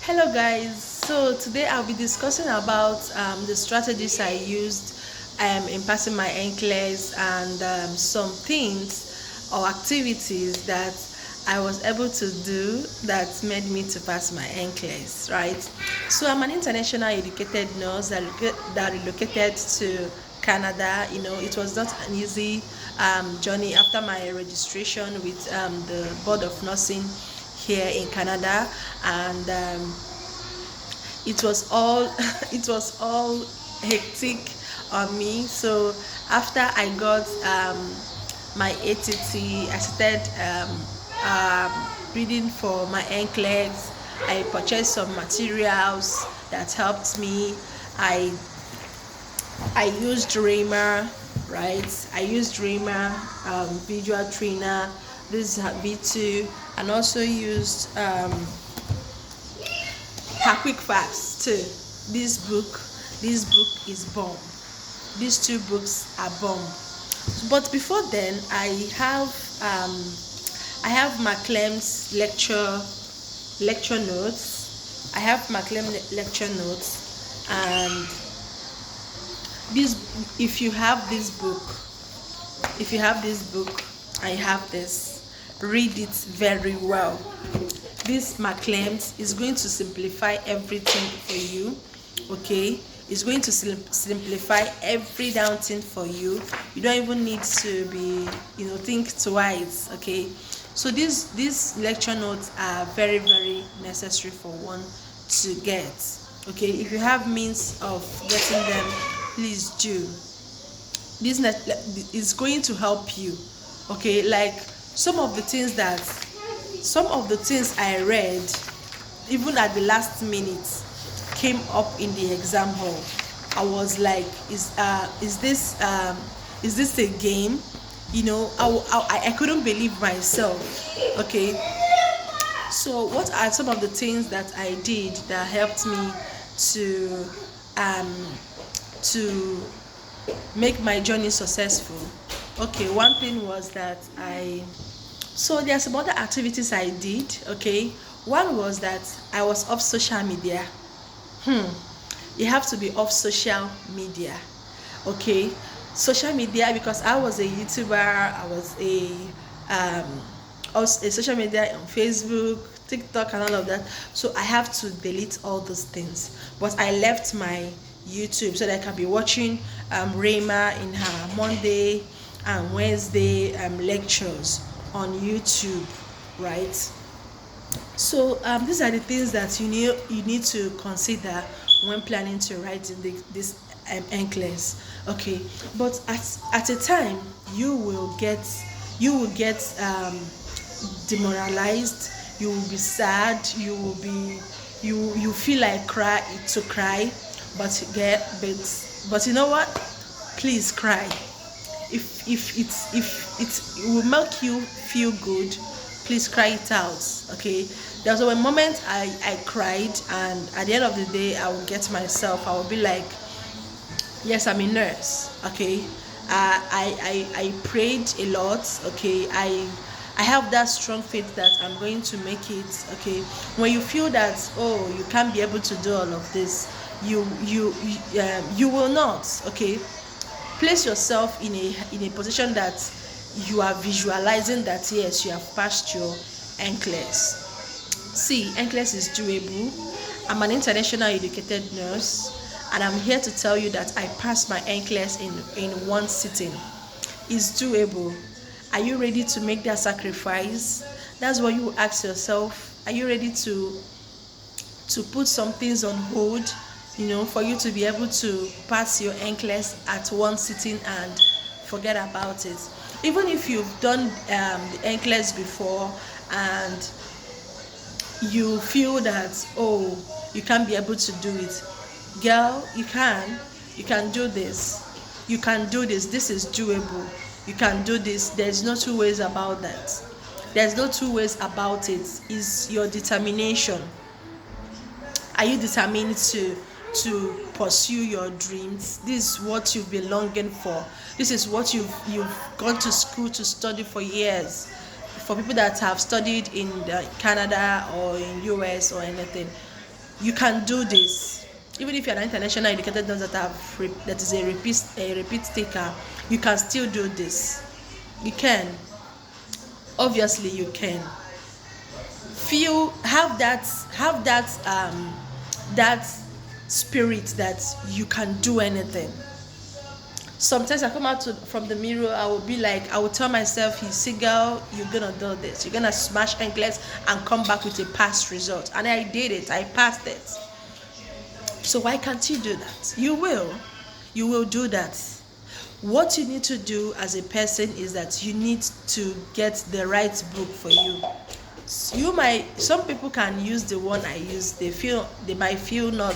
Hello guys, so today I'll be discussing about the strategies I used in passing my Nclex and some things or activities that I was able to do that made me to pass my Nclex, right? So I'm an international educated nurse that relocated to Canada. It was not an easy journey after my registration with the Board of Nursing here in Canada, and it was all it was all hectic on me. So after I got my ATT, I started reading for my NCLEX. I purchased some materials that helped me. I i used Dreamer, right? I used Dreamer, visual trainer, this is V2, and also used her quick facts too. This book is bomb. These two books are bomb. But before then, I have Maclem's lecture notes. I have Maclem lecture notes, and this if you have this book, I have this. Read it very well. This Maclems is going to simplify everything for you. Okay, it's going to simplify every down thing for you. You don't even need to be think twice. Okay, so these lecture notes are very, very necessary for one to get. Okay, if you have means of getting them, please do. This is going to help you. Okay, like some of the things I read, even at the last minute, came up in the exam hall. I was like, is this a game? I couldn't believe myself. Okay, so what are some of the things that I did that helped me to um to make my journey successful? Okay, one thing was that so there are some other activities I did. Okay, one was that I was off social media. You have to be off social media. Okay, social media, because I was a YouTuber. I was a social media on Facebook, TikTok, and all of that. So I have to delete all those things. But I left my YouTube so that I can be watching Rayma in her Monday and Wednesday lectures on YouTube, right? So these are the things that you need to consider when planning to write in this NCLEX. Okay, but at a time you will get demoralized. You will be sad. You feel like cry, but you know what? Please cry. If it will make you feel good, please cry it out. Okay, there was a moment I cried, and at the end of the day I will get myself. I will be like, yes, I'm a nurse. Okay, I prayed a lot. Okay, I have that strong faith that I'm going to make it. Okay, when you feel that, oh, you can't be able to do all of this, you will not. Okay, place yourself in a position that you are visualizing that yes, you have passed your NCLEX. See, NCLEX is doable. I'm an international educated nurse, and I'm here to tell you that I passed my NCLEX in one sitting. It's doable. Are you ready to make that sacrifice? That's what you ask yourself. Are you ready to put some things on hold, for you to be able to pass your NCLEX at one sitting and forget about it? Even if you've done the NCLEX before and you feel that, oh, you can't be able to do it, girl, you can do this. You can do this. This is doable. You can do this. There's no two ways about that. There's no two ways about it. It's your determination. Are you determined to pursue your dreams? This is what you've been longing for. This is what you've gone to school to study for years. For people that have studied in Canada or in US or anything, You can do this. Even if you're an international educated nurse that is a repeat taker, you can still do this. You can. Obviously, you can. Feel that spirit that you can do anything. Sometimes I come out from the mirror, I will be like, I will tell myself, you see girl, you're gonna do this, you're gonna smash Nclex and come back with a past result. And I did it, I passed it. So why can't you do that? You will do that. What you need to do as a person is that you need to get the right book for you. Some people can use the one I use, they might feel not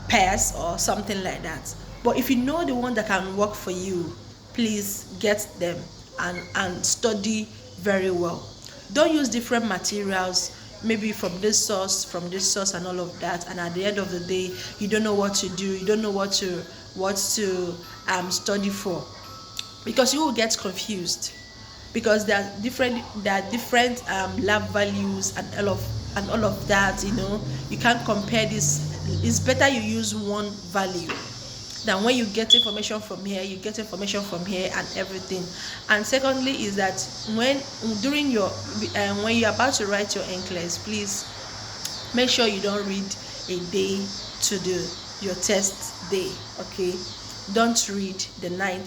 pass or something like that. But if you know the one that can work for you, please get them and study very well. Don't use different materials, maybe from this source, and all of that, and at the end of the day you don't know what to do, you don't know what to study for, because you will get confused, because there are different lab values and all of that. You can't compare this. It's better you use one value than when you get information from here, and everything. And secondly is that when you're about to write your Nclex, please make sure you don't read a day to your test day. Okay, don't read the night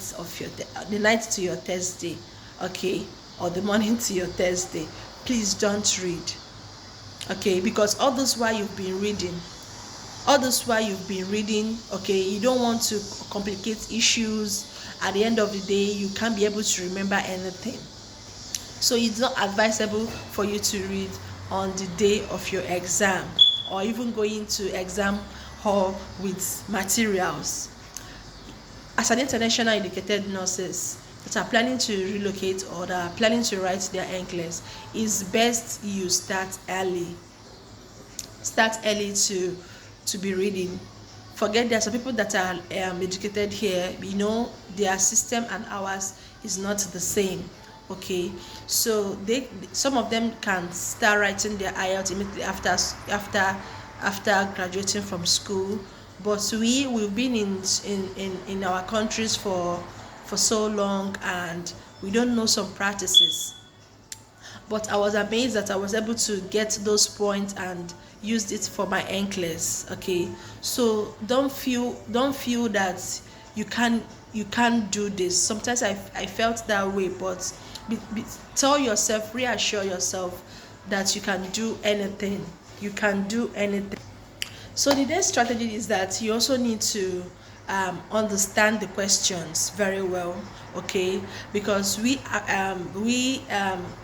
to your test day, okay, or the morning to your test day. Please don't read, okay, because all this while you've been reading, okay, you don't want to complicate issues. At the end of the day, you can't be able to remember anything. So it's not advisable for you to read on the day of your exam, or even going to exam hall with materials. As an international educated nurses that are planning to relocate or that are planning to write their Nclex, it's best you start early to be reading. Forget there are some people that are educated here, their system and ours is not the same. Okay, so some of them can start writing their IELTS immediately after graduating from school, but we've been in our countries for so long, and we don't know some practices. But I was amazed that I was able to get those points and used it for my Nclex. Okay, so don't feel that you can't do this. Sometimes I felt that way, but reassure yourself that you can do anything. So the next strategy is that you also need to understand the questions very well, okay? Because we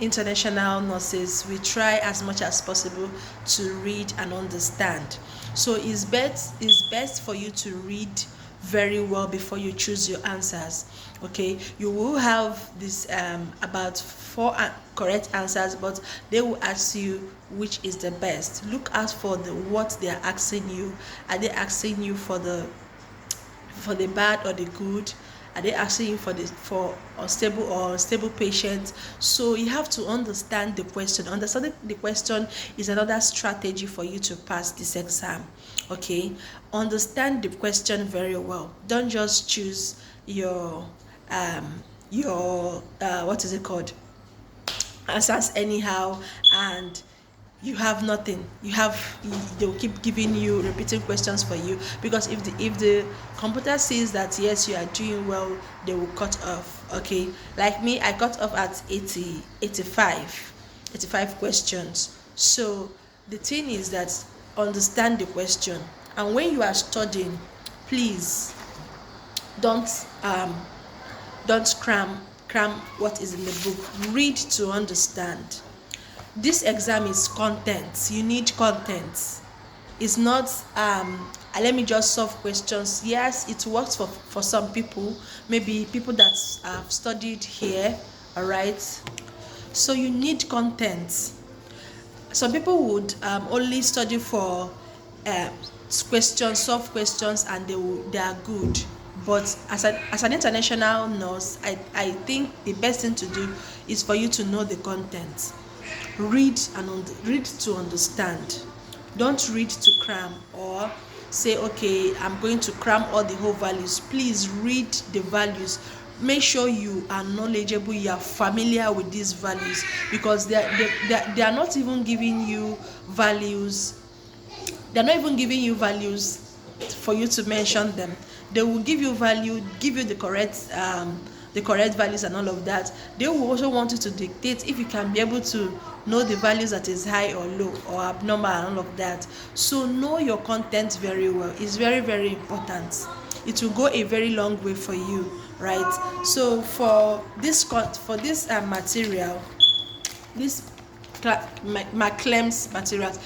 international nurses, we try as much as possible to read and understand. So it's best for you to read very well before you choose your answers. Okay, you will have this about 4 correct answers, but they will ask you which is the best. Look out for what they are asking you. Are they asking you for the bad or the good? Are they asking you for unstable patients? So you have to understand the question. Understanding the question is another strategy for you to pass this exam. Okay, understand the question very well. Don't just choose your what is it called, answers anyhow, and you have nothing. They will keep giving you repeating questions for you, because if the computer sees that yes, you are doing well, they will cut off. Okay, like me, I cut off at 85 questions. So the thing is that understand the question, and when you are studying, please don't cram what is in the book. Read to understand. This exam is content. You need content. It's not let me just solve questions. Yes, it works for some people, maybe people that have studied here. All right, so you need content. Some people would only study for questions, solve questions, and they are good. But as an international nurse, I think the best thing to do is for you to know the content. Read to understand. Don't read to cram or say, okay, I'm going to cram all the whole values. Please read the values. Make sure you are knowledgeable, you are familiar with these values, because they are not even giving you values. They're not even giving you values for you to mention them. They will give you value, give you the correct values and all of that. They will also want you to dictate if you can be able to know the values that is high or low or abnormal and all of that. So know your content very well. It's very, very important. It will go a very long way for you, right? So for this material, this Nclex materials,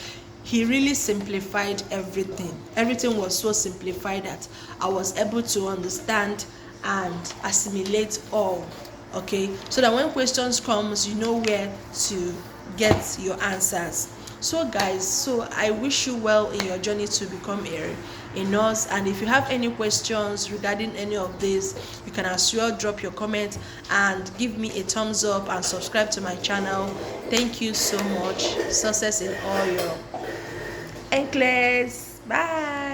he really simplified everything. Everything was so simplified that I was able to understand and assimilate all. Okay, so that when questions comes, you know where to get your answers. So guys, so I wish you well in your journey to become a nurse, and if you have any questions regarding any of this, you can as well drop your comment and give me a thumbs up and subscribe to my channel. Thank you so much. Success in all your Nclex. Bye.